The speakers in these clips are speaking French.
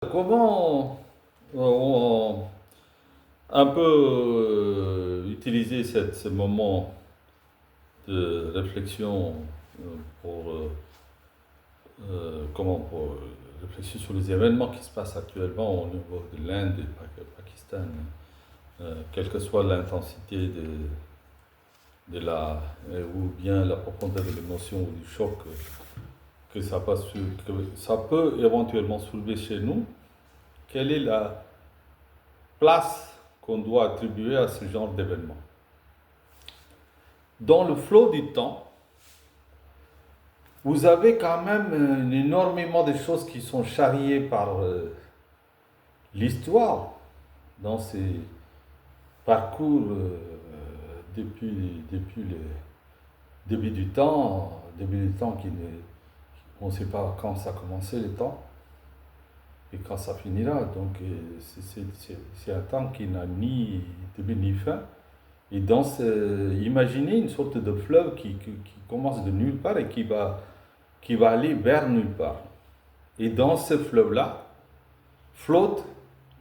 Comment un peu utiliser ce moment de réflexion pour, pour réfléchir sur les événements qui se passent actuellement au niveau de l'Inde et du Pakistan, quelle que soit l'intensité de ou bien la profondeur de l'émotion ou du choc que que ça peut éventuellement soulever chez nous, quelle est la place qu'on doit attribuer à ce genre d'événement. Dans le flot du temps, vous avez quand même énormément de choses qui sont charriées par l'histoire dans ces parcours depuis le début du temps on ne sait pas quand ça a commencé le temps et quand ça finira. Donc c'est un temps qui n'a ni début ni fin. Et imaginez une sorte de fleuve qui commence de nulle part et qui va aller vers nulle part. Et dans ce fleuve-là flotte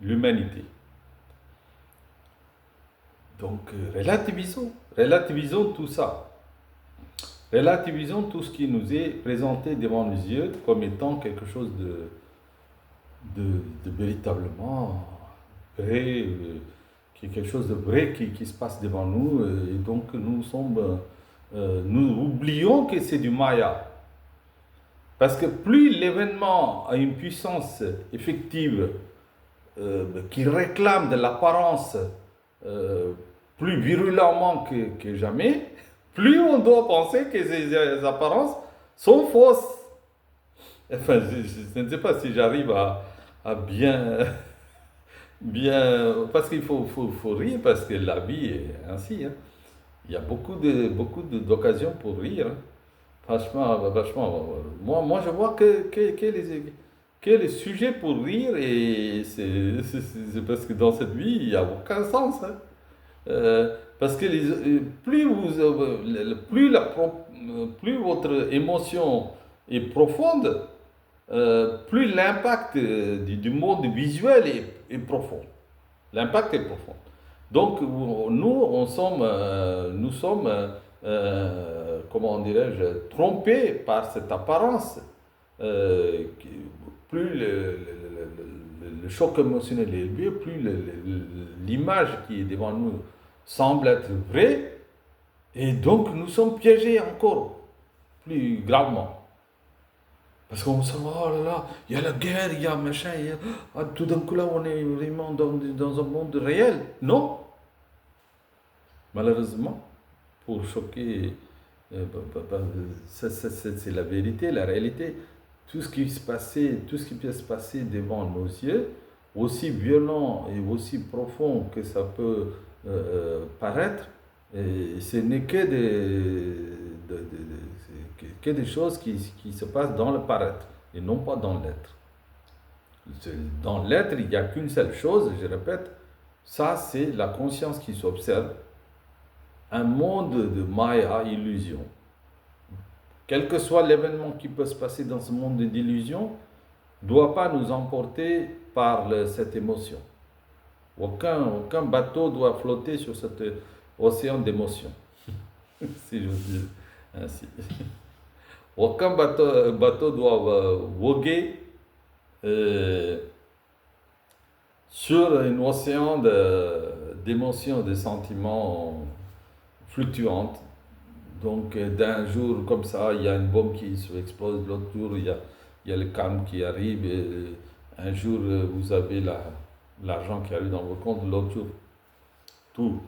l'humanité. Donc relativisons tout ça. Relativisons tout ce qui nous est présenté devant nos yeux comme étant quelque chose de véritablement vrai, qui est quelque chose de vrai qui se passe devant nous. Et donc nous oublions que c'est du Maya. Parce que plus l'événement a une puissance effective qui réclame de l'apparence plus virulemment que jamais, plus on doit penser que ces apparences sont fausses. Enfin, je ne sais pas si j'arrive à bien, parce qu'il faut rire, parce que la vie est ainsi. Hein. Il y a beaucoup d'occasions pour rire. Hein. Franchement, moi je vois que les sujets pour rire, et c'est parce que dans cette vie, il n'y a aucun sens. Hein. Parce que plus votre émotion est profonde, plus l'impact du monde visuel est profond. L'impact est profond. Donc nous sommes comment dirais-je, trompés par cette apparence. Euh, plus le choc émotionnel est élevé, plus l'image qui est devant nous semble être vraie, et donc nous sommes piégés encore plus gravement. Parce qu'on se dit, oh là là, il y a la guerre, il y a machin, tout d'un coup là, on est vraiment dans un monde réel. Non, malheureusement, pour choquer, c'est la vérité, la réalité. Tout ce qui peut se passer devant nos yeux, aussi violent et aussi profond que ça peut paraître, et ce n'est que des choses qui se passent dans le paraître et non pas dans l'être. Dans l'être, il n'y a qu'une seule chose, je répète, ça c'est la conscience qui s'observe, un monde de Maya, illusion. Quel que soit l'événement qui peut se passer dans ce monde d'illusion, ne doit pas nous emporter par cette émotion. Aucun bateau doit flotter sur cet océan d'émotions, si j'ose dire ainsi. Aucun bateau doit voguer sur un océan d'émotions, de sentiments fluctuantes. Donc d'un jour comme ça, il y a une bombe qui explose, l'autre jour il y a le calme qui arrive, et un jour vous avez l'argent qui arrive dans vos comptes, l'autre jour tout,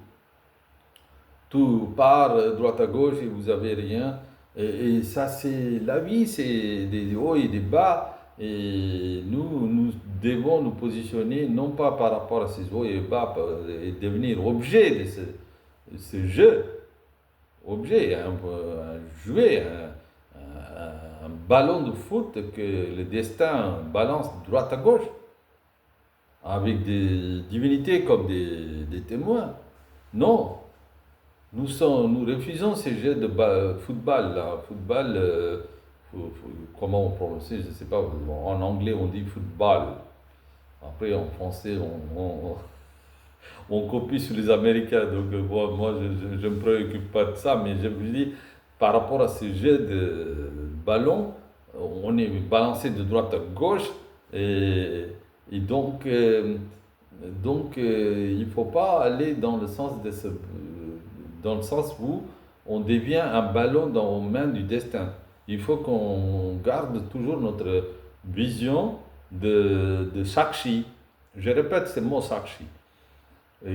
tout part droite à gauche et vous avez rien. Et ça c'est la vie, c'est des hauts et des bas. Et nous devons nous positionner non pas par rapport à ces hauts et bas et devenir objet de ce jeu, objet, un jouet, un ballon de foot que le destin balance de droite à gauche, avec des divinités comme des témoins. Non, nous refusons ces jeux de football. Là. Football, comment on prononce, je ne sais pas, en anglais on dit football. Après, en français, on copie sur les Américains. Donc, moi, je ne me préoccupe pas de ça. Mais je vous dis, par rapport à ce jeu de ballon, on est balancé de droite à gauche. Et, et donc, il ne faut pas aller dans le sens dans le sens où on devient un ballon dans les mains du destin. Il faut qu'on garde toujours notre vision de Sakshi. Je répète ce mot Sakshi,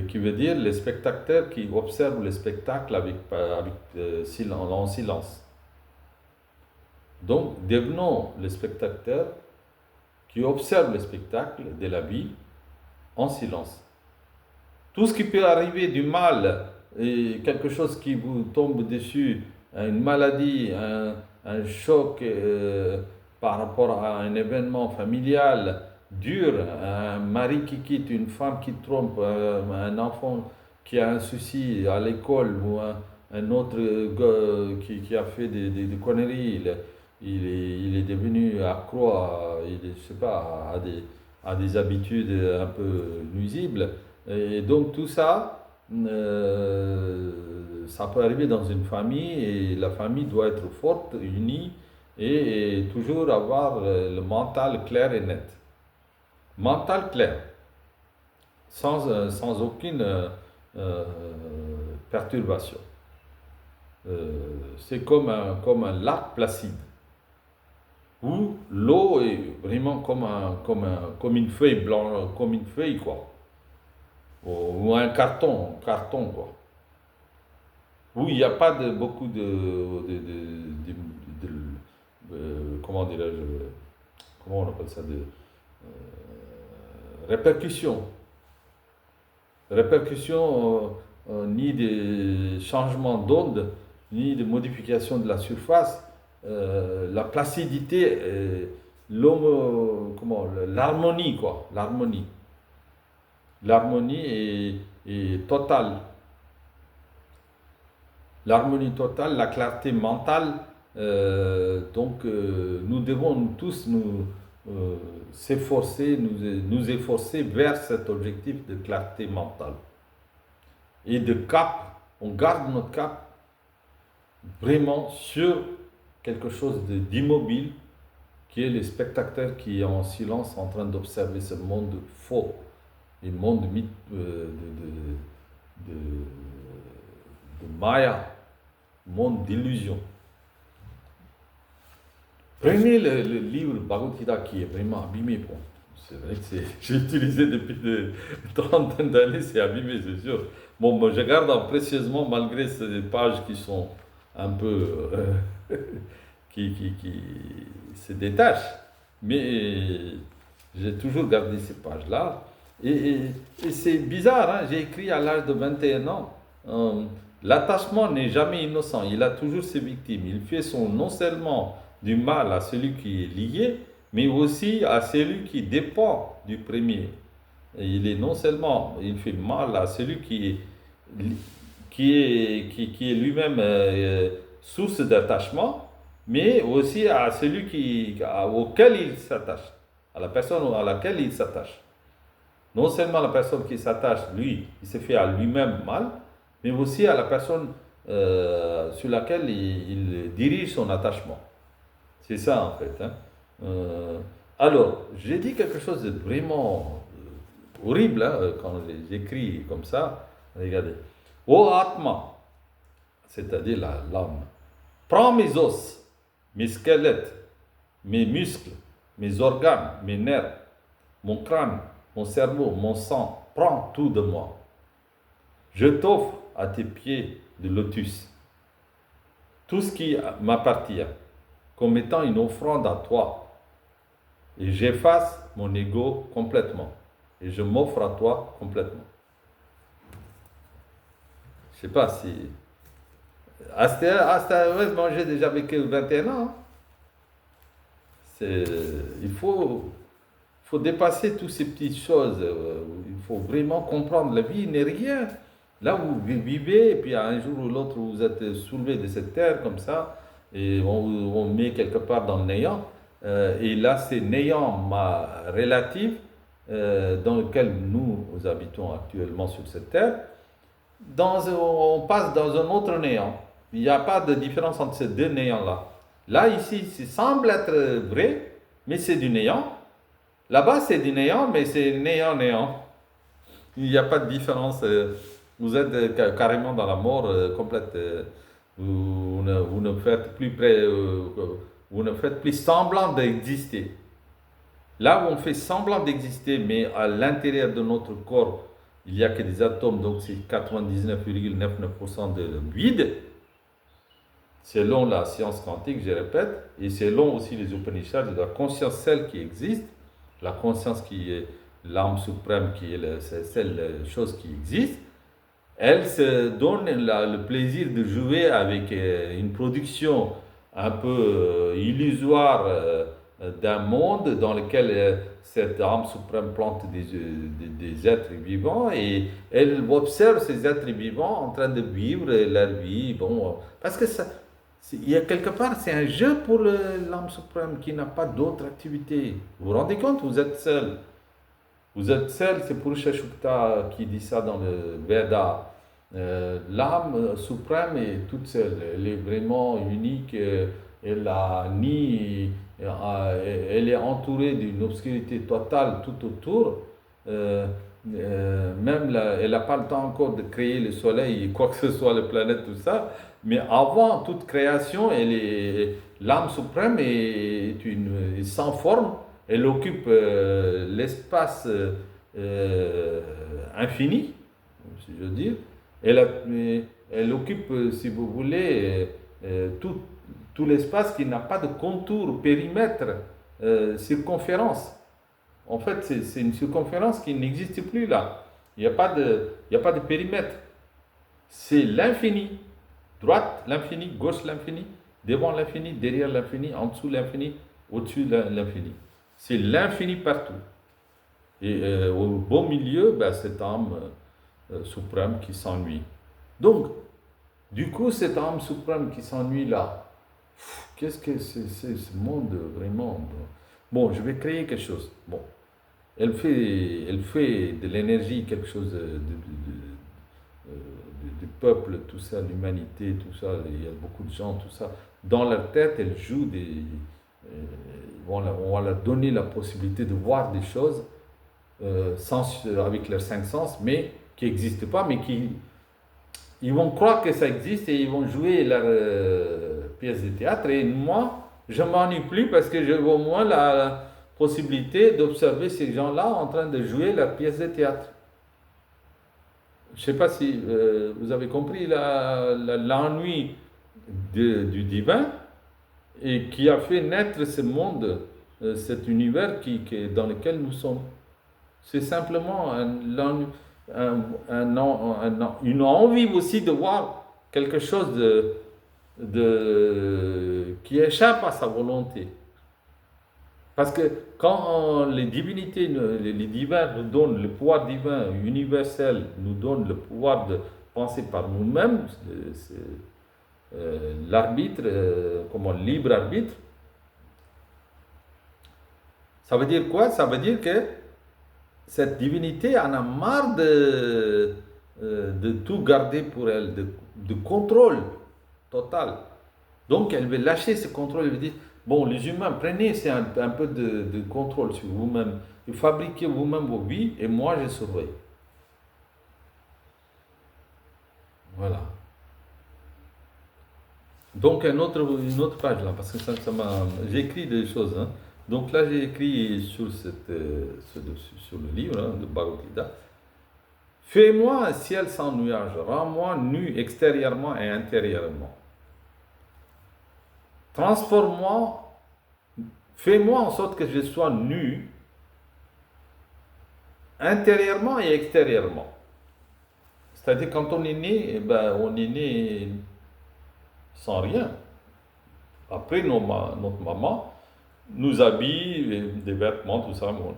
qui veut dire les spectateurs qui observent le spectacle en silence. Donc, devenons les spectateurs qui observent le spectacle de la vie en silence. Tout ce qui peut arriver du mal, et quelque chose qui vous tombe dessus, une maladie, un choc par rapport à un événement familial dur, un mari qui quitte, une femme qui trompe, un enfant qui a un souci à l'école ou un autre gars qui a fait des conneries, il est devenu accro je sais pas, à des habitudes un peu nuisibles. Et donc tout ça, ça peut arriver dans une famille et la famille doit être forte, unie et toujours avoir le mental clair et net. Mental clair, sans aucune perturbation. C'est comme un lac placide où l'eau est vraiment comme une feuille blanche, comme une feuille quoi, ou un carton quoi, où il n'y a pas beaucoup comment dirais-je, comment on appelle ça, répercussions, ni des changements d'onde, ni de modification de la surface. La placidité, l'harmonie quoi, l'harmonie est totale. L'harmonie totale, la clarté mentale. Nous devons tous nous efforcer vers cet objectif de clarté mentale et de cap. On garde notre cap vraiment sur quelque chose d'immobile qui est le spectateur qui est en silence en train d'observer ce monde faux, un monde de Maya, monde d'illusion. Prenez le livre Bhagavad Gita qui est vraiment abîmé. Bon, c'est vrai que j'ai utilisé depuis de trentaine d'années, c'est abîmé, c'est sûr. Bon, moi, je garde précieusement malgré ces pages qui sont un peu qui se détachent. Mais j'ai toujours gardé ces pages-là. Et c'est bizarre, hein? J'ai écrit à l'âge de 21 ans. L'attachement n'est jamais innocent, il a toujours ses victimes. Il fait non seulement du mal à celui qui est lié, mais aussi à celui qui dépend du premier. Et il fait mal à celui qui est lui-même source d'attachement, mais aussi à celui auquel il s'attache, à la personne à laquelle il s'attache. Non seulement la personne qui s'attache, lui, il se fait à lui-même mal, mais aussi à la personne sur laquelle il dirige son attachement. C'est ça en fait. Hein. Alors, j'ai dit quelque chose de vraiment horrible hein, quand j'écris comme ça. Regardez. O Atma, c'est-à-dire l'âme, prends mes os, mes squelettes, mes muscles, mes organes, mes nerfs, mon crâne, mon cerveau, mon sang, prends tout de moi. Je t'offre à tes pieds de lotus tout ce qui m'appartient comme étant une offrande à toi. Et j'efface mon ego complètement. Et je m'offre à toi complètement. Je ne sais pas si... moi j'ai déjà vécu 21 ans. Il faut dépasser toutes ces petites choses. Il faut vraiment comprendre la vie n'est rien. Là, vous vivez, et puis un jour ou l'autre, vous êtes soulevé de cette terre comme ça, et on met quelque part dans le néant. Et là, c'est néant relatif, dans lequel nous habitons actuellement sur cette terre, on passe dans un autre néant. Il n'y a pas de différence entre ces deux néants-là. Là, ici, ça semble être vrai, mais c'est du néant. Là-bas, c'est du néant, mais c'est néant-néant. Il n'y a pas de différence. Vous êtes carrément dans la mort complète. Vous ne faites plus vous ne faites plus semblant d'exister. Là où on fait semblant d'exister, mais à l'intérieur de notre corps, il n'y a que des atomes, donc c'est 99,99% de vide, selon la science quantique, je répète, et selon aussi les Upanishads, la conscience, celle qui existe, la conscience qui est l'âme suprême, qui est celle chose qui existe, elle se donne le plaisir de jouer avec une production un peu illusoire d'un monde dans lequel cette âme suprême plante des êtres vivants et elle observe ces êtres vivants en train de vivre leur vie. Bon, parce que il y a quelque part, c'est un jeu pour l'âme suprême qui n'a pas d'autre activité. Vous vous rendez compte, vous êtes seul. Vous êtes seul, c'est Purusha Shukta qui dit ça dans le Veda. L'âme suprême est toute seule, elle est vraiment unique, elle a ni, elle est entourée d'une obscurité totale tout autour. Même elle n'a pas le temps encore de créer le soleil, quoi que ce soit, la planète, tout ça. Mais avant toute création, l'âme suprême est sans forme. Elle occupe l'espace infini, si je veux dire. Elle occupe, si vous voulez, tout l'espace qui n'a pas de contour, périmètre, circonférence. En fait, c'est une circonférence qui n'existe plus là. Il n'y a pas de périmètre. C'est l'infini. Droite, l'infini, gauche, l'infini, devant l'infini, derrière l'infini, en dessous l'infini, au-dessus de l'infini. C'est l'infini partout. Et au beau milieu, ben, cette âme suprême qui s'ennuie. Donc, du coup, cette âme suprême qui s'ennuie là, qu'est-ce que c'est ce monde vraiment? Bon, je vais créer quelque chose. Bon, elle fait de l'énergie quelque chose du peuple, tout ça, l'humanité, tout ça. Il y a beaucoup de gens, tout ça. Dans leur tête, elle joue on va leur donner la possibilité de voir des choses avec leurs cinq sens, mais qui n'existent pas, mais ils vont croire que ça existe et ils vont jouer leur pièce de théâtre. Et moi, je ne m'ennuie plus parce que j'ai au moins la possibilité d'observer ces gens-là en train de jouer leur pièce de théâtre. Je ne sais pas si vous avez compris l'ennui du divin et qui a fait naître ce monde, cet univers dans lequel nous sommes. C'est simplement une envie aussi de voir quelque chose qui échappe à sa volonté. Parce que quand les divinités, les divins nous donnent le pouvoir divin universel, nous donnent le pouvoir de penser par nous-mêmes, l'arbitre, comme un libre arbitre, ça veut dire quoi? Ça veut dire que cette divinité en a marre de tout garder pour elle, de contrôle total. Donc elle veut lâcher ce contrôle, elle veut dire, bon, les humains, prenez un peu de contrôle sur vous-même, et fabriquez vous-même vos vies, et moi je surveille. Voilà. Donc une autre page là, parce que j'ai écrit des choses. Hein. Donc là j'ai écrit sur le livre hein, de Bhagavad Gita. Fais-moi un ciel sans nuages, rends-moi nu extérieurement et intérieurement. Transforme-moi, fais-moi en sorte que je sois nu intérieurement et extérieurement. C'est-à-dire quand on est né, eh ben, on est né sans rien. Après, notre maman nous habille, des vêtements, tout ça. Bon.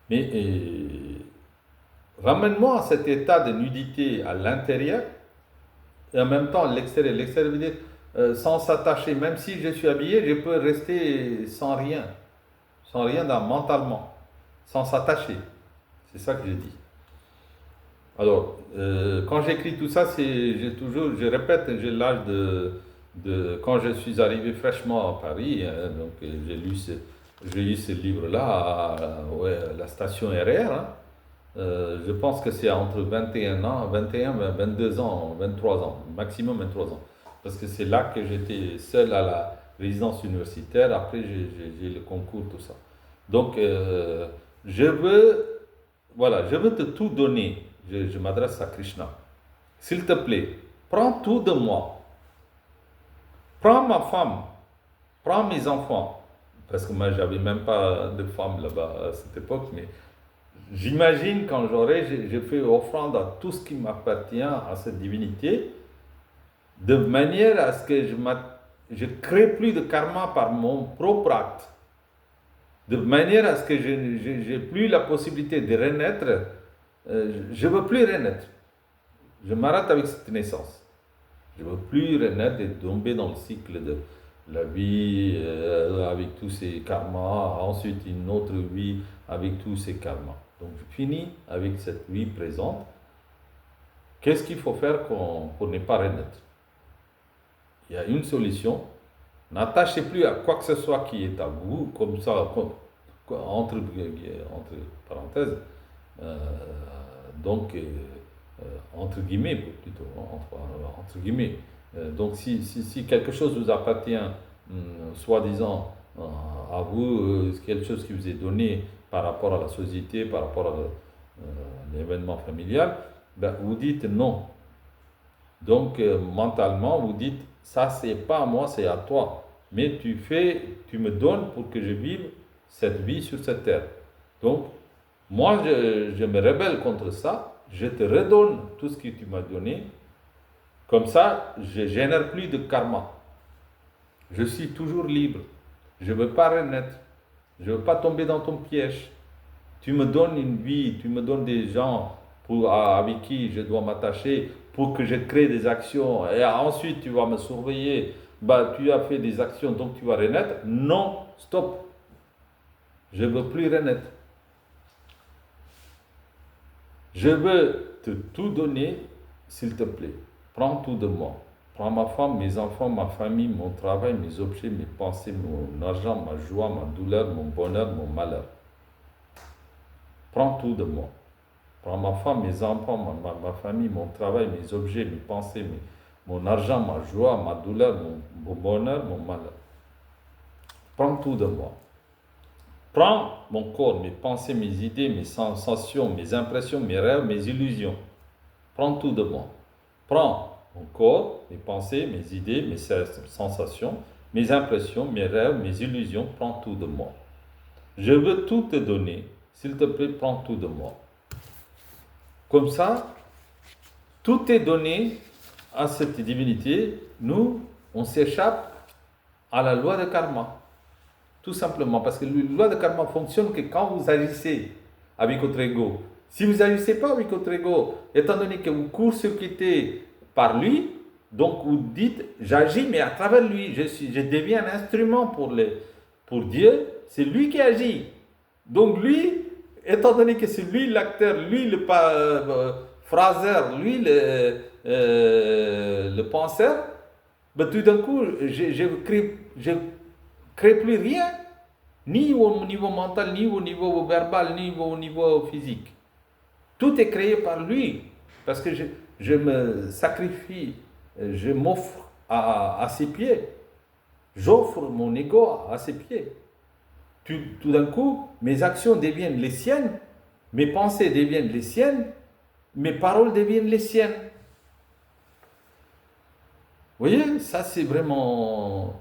Mais ramène-moi à cet état de nudité à l'intérieur et en même temps à l'extérieur. L'extérieur veut dire sans s'attacher. Même si je suis habillé, je peux rester sans rien mentalement. sans s'attacher. C'est ça que j'ai dit. Alors, quand j'écris tout ça, je répète, j'ai l'âge quand je suis arrivé fraîchement à Paris, hein, donc j'ai lu ce livre-là ouais, à la station RR. Hein. Je pense que c'est entre 21 ans, 21, 22 ans, 23 ans, maximum 23 ans. Parce que c'est là que j'étais seul à la résidence universitaire. Après, j'ai le concours, tout ça. Donc, je veux, voilà, je veux te tout donner. Je m'adresse à Krishna. S'il te plaît, prends tout de moi. Prends ma femme. Prends mes enfants. Parce que moi, j'avais même pas de femme là-bas à cette époque, mais j'imagine quand je fais offrande à tout ce qui m'appartient à cette divinité, de manière à ce que je crée plus de karma par mon propre acte, de manière à ce que je n'ai plus la possibilité de renaître. Je ne veux plus renaître. Je m'arrête avec cette naissance. Je ne veux plus renaître et tomber dans le cycle de la vie avec tous ces karmas, ensuite une autre vie avec tous ces karmas. Donc je finis avec cette vie présente. Qu'est-ce qu'il faut faire pour ne pas renaître? Il y a une solution. N'attachez plus à quoi que ce soit qui est à vous, comme ça, entre parenthèses, euh, donc entre guillemets plutôt, entre guillemets. Donc si quelque chose vous appartient, soi-disant, à vous, quelque chose qui vous est donné par rapport à la société, par rapport à l'événement familial, ben, vous dites non. Donc mentalement, vous dites, ça c'est pas à moi, c'est à toi. Mais tu me donnes pour que je vive cette vie sur cette terre. Donc, moi, je me rebelle contre ça, je te redonne tout ce que tu m'as donné. Comme ça, je ne génère plus de karma. Je suis toujours libre. Je ne veux pas renaître. Je ne veux pas tomber dans ton piège. Tu me donnes une vie, tu me donnes des gens avec qui je dois m'attacher pour que je crée des actions. Et ensuite, tu vas me surveiller. Bah, tu as fait des actions, donc tu vas renaître. Non, stop. Je ne veux plus renaître. Je veux te tout donner, s'il te plaît. Prends tout de moi. Prends ma femme, mes enfants, ma famille, mon travail, mes objets, mes pensées, mon argent, ma joie, ma douleur, mon bonheur, mon malheur. Prends tout de moi. Prends ma femme, mes enfants, ma famille, mon travail, mes objets, mes pensées, mon argent, ma joie, ma douleur, mon bonheur, mon malheur. Prends tout de moi. Prends mon corps, mes pensées, mes idées, mes sensations, mes impressions, mes rêves, mes illusions. Prends tout de moi. Prends mon corps, mes pensées, mes idées, mes sensations, mes impressions, mes rêves, mes illusions. Prends tout de moi. Je veux tout te donner. S'il te plaît, prends tout de moi. Comme ça, tout est donné à cette divinité. Nous, on s'échappe à la loi de karma. Tout simplement, parce que la loi de karma fonctionne que quand vous agissez avec votre ego. Si vous n'agissez pas avec votre ego, étant donné que vous court-circuitez par lui, donc vous dites, j'agis, mais à travers lui, je deviens un instrument pour Dieu, c'est lui qui agit. Donc lui, étant donné que c'est lui l'acteur, lui le phraseur, lui le penseur, ben, tout d'un coup, je crée plus rien, ni au niveau mental, ni au niveau verbal, ni au niveau physique. Tout est créé par lui, parce que je me sacrifie, je m'offre à ses pieds, j'offre mon ego à ses pieds. Tout d'un coup, mes actions deviennent les siennes, mes pensées deviennent les siennes, mes paroles deviennent les siennes. Vous voyez, ça c'est vraiment...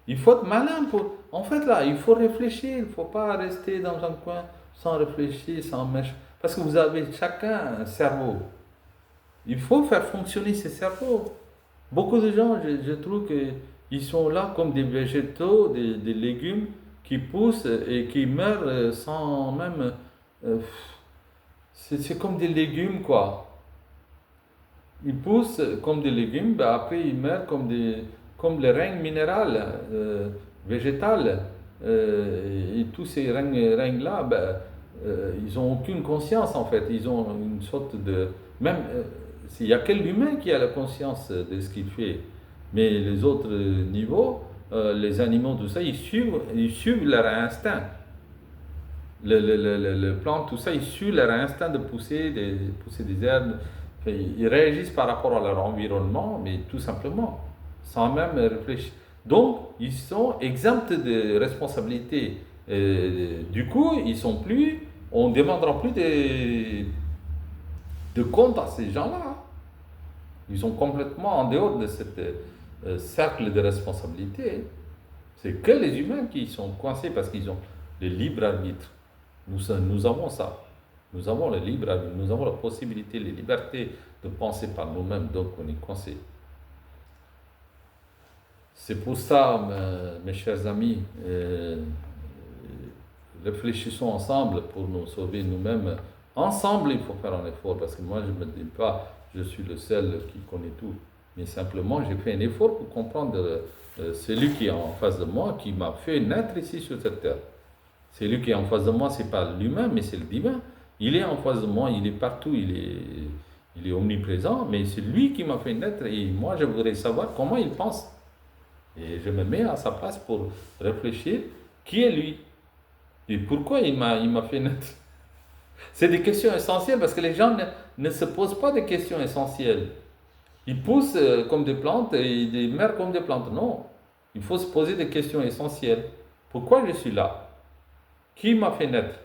Il faut être malin pour... En fait là, il faut réfléchir, il ne faut pas rester dans un coin sans réfléchir, sans mèche. Parce que vous avez chacun un cerveau. Il faut faire fonctionner ce cerveau. Beaucoup de gens, je trouve qu'ils sont là comme des végétaux, des légumes qui poussent et qui meurent sans même... c'est comme des légumes quoi. Ils poussent comme des légumes, ben après ils meurent comme les règnes minérales, végétales. Et tous ces règnes-là, ben, ils n'ont aucune conscience en fait. Ils ont une sorte de... Même, il n'y a que l'humain qui a la conscience de ce qu'il fait. Mais les autres niveaux, les animaux, tout ça, ils suivent leur instinct. Le plant, tout ça, ils suivent leur instinct de pousser des herbes. Enfin, ils réagissent par rapport à leur environnement, mais tout simplement, sans même réfléchir. Donc, ils sont exempts de responsabilité. Du coup, on ne demandera plus de compte à ces gens-là. Ils sont complètement en dehors de ce cercle de responsabilité. C'est que les humains qui sont coincés parce qu'ils ont le libre arbitre. Nous avons ça. Nous avons le libre arbitre, nous avons la possibilité, les libertés de penser par nous-mêmes, donc on est coincé. C'est pour ça, mes chers amis, réfléchissons ensemble pour nous sauver nous-mêmes. Ensemble, il faut faire un effort, parce que moi, je ne me dis pas, je suis le seul qui connaît tout. Mais simplement, j'ai fait un effort pour comprendre celui qui est en face de moi, qui m'a fait naître ici sur cette terre. Celui qui est en face de moi, ce n'est pas l'humain, mais c'est le divin. Il est en face de moi, il est partout, il est omniprésent, mais c'est lui qui m'a fait naître et moi, je voudrais savoir comment il pense. Et je me mets à sa place pour réfléchir qui est lui et pourquoi il m'a fait naître. C'est des questions essentielles parce que les gens ne se posent pas des questions essentielles. Ils poussent comme des plantes et ils meurent comme des plantes. Non, il faut se poser des questions essentielles. Pourquoi je suis là? Qui m'a fait naître?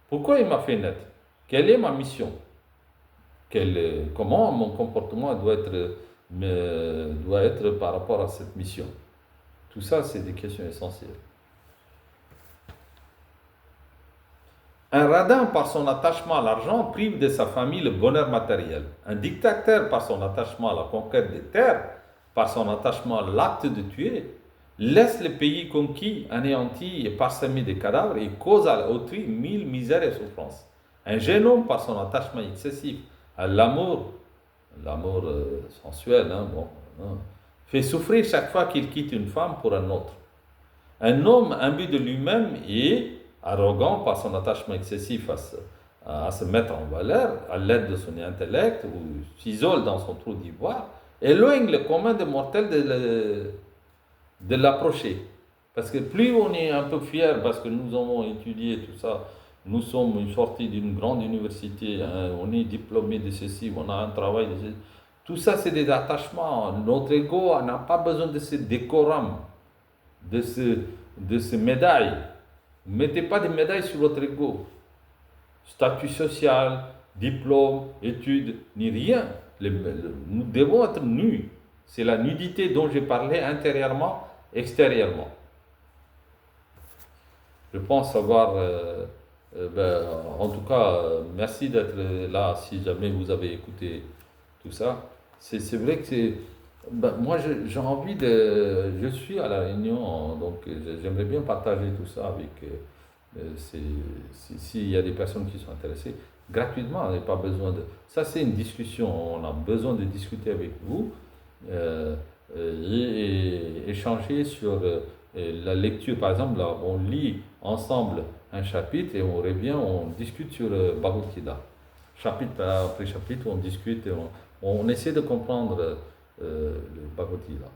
Pourquoi il m'a fait naître? Quelle est ma mission? Comment mon comportement doit être par rapport à cette mission? Tout ça, c'est des questions essentielles. Un radin, par son attachement à l'argent, prive de sa famille le bonheur matériel. Un dictateur, par son attachement à la conquête des terres, par son attachement à l'acte de tuer, laisse le pays conquis, anéanti et parsemé de cadavres et cause à autrui mille misères et souffrances. Un jeune homme, par son attachement excessif à l'amour sensuel, fait souffrir chaque fois qu'il quitte une femme pour un autre. Un homme imbu de lui-même et arrogant par son attachement excessif à se mettre en valeur à l'aide de son intellect ou s'isole dans son trou d'ivoire, éloigne le commun des mortels de l'approcher. Parce que plus on est un peu fier, parce que nous avons étudié tout ça, nous sommes sortis d'une grande université, hein, on est diplômé de ceci, on a un travail de ceci. Tout ça, c'est des attachements. Notre ego n'a pas besoin de ce décorum, de ces médailles. Ne mettez pas des médailles sur votre ego. Statut social, diplôme, études, ni rien. Nous devons être nus. C'est la nudité dont j'ai parlé intérieurement, extérieurement. Je pense avoir... en tout cas, merci d'être là si jamais vous avez écouté tout ça. C'est vrai que c'est... moi, j'ai envie de... Je suis à La Réunion, donc j'aimerais bien partager tout ça avec... s'il y a des personnes qui sont intéressées, gratuitement, on n'a pas besoin de... Ça, c'est une discussion, on a besoin de discuter avec vous et échanger sur la lecture. Par exemple, là, on lit ensemble un chapitre et on revient, on discute sur Bhagavad Gita. Chapitre après chapitre, on discute et on essaie de comprendre le Bhagavad Gita.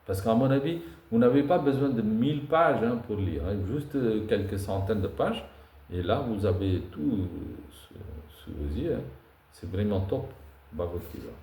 Parce qu'à mon avis, vous n'avez pas besoin de 1000 pages pour lire, juste quelques centaines de pages. Et là, vous avez tout sous vos yeux. C'est vraiment top, Bhagavad Gita.